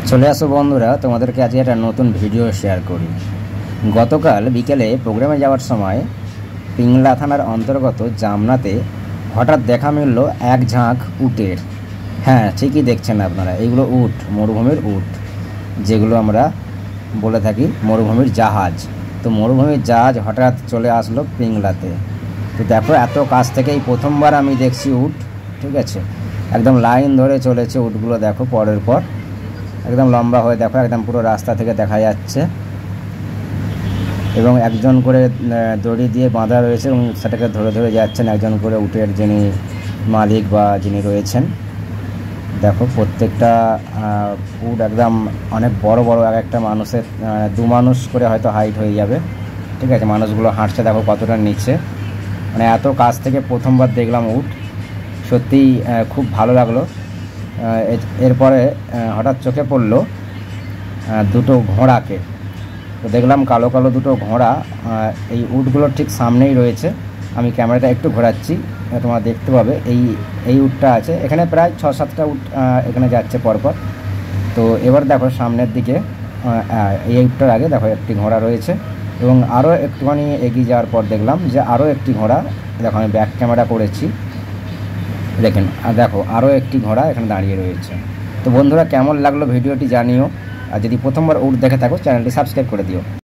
চলে আসো বন্ধুরা, তোমাদেরকে আজকে একটা নতুন ভিডিও শেয়ার করি। গতকাল বিকেলে প্রোগ্রামে যাওয়ার সময় পিংলা থানার অন্তর্গত জামনাতে হঠাৎ দেখা মিলল এক ঝাঁক উটের। হ্যাঁ, ঠিকই দেখছেন আপনারা, এইগুলো উট, মরুভূমির উট, যেগুলো আমরা বলে থাকি মরুভূমির জাহাজ। তো মরুভূমির জাহাজ হঠাৎ চলে আসলো পিংলাতে। তো দেখো, এত কাছ থেকেই প্রথমবার আমি দেখছি উট। ঠিক আছে, একদম লাইন ধরে চলেছে উটগুলো, দেখো পরের পর একদম লম্বা হয়ে, দেখো একদম পুরো রাস্তা থেকে দেখা যাচ্ছে। এবং একজন করে দড়ি দিয়ে বাঁধা রয়েছে এবং সেটাকে ধরে ধরে যাচ্ছেন একজন করে উটের যিনি মালিক বা যিনি রয়েছেন। দেখো প্রত্যেকটা উট একদম অনেক বড় বড়, এক একটা মানুষের 2 মানুষ করে হয়তো হাইট হয়ে যাবে। ঠিক আছে, মানুষগুলো হাঁটছে দেখো কতটা নিচে, মানে এত কাছ থেকে প্রথমবার দেখলাম উট, সত্যিই খুব ভালো লাগলো। এরপরে হঠাৎ চোখে পড়লো দুটো ঘোড়াকে। তো দেখলাম কালো কালো দুটো ঘোড়া এই উটগুলোর ঠিক সামনেই রয়েছে। আমি ক্যামেরাটা একটু ঘোরাচ্ছি, তোমরা দেখতে পাবে। এই উটটা আছে এখানে, প্রায় 6-7টা উট এখানে যাচ্ছে পরপর। তো এবার দেখো সামনের দিকে এই উটটার আগে দেখো একটি ঘোড়া রয়েছে এবং আরও একটুখানি এগিয়ে যাওয়ার পর দেখলাম যে আরও একটি ঘোড়া। দেখো আমি ব্যাক ক্যামেরা করেছি, দেখেন দেখো আরও একটি ঘোড়া এখানে দাঁড়িয়ে রয়েছে। তো বন্ধুরা, কেমন লাগলো ভিডিওটি জানিও, আর যদি প্রথমবার উট দেখে থাকো চ্যানেলটি সাবস্ক্রাইব করে দিও।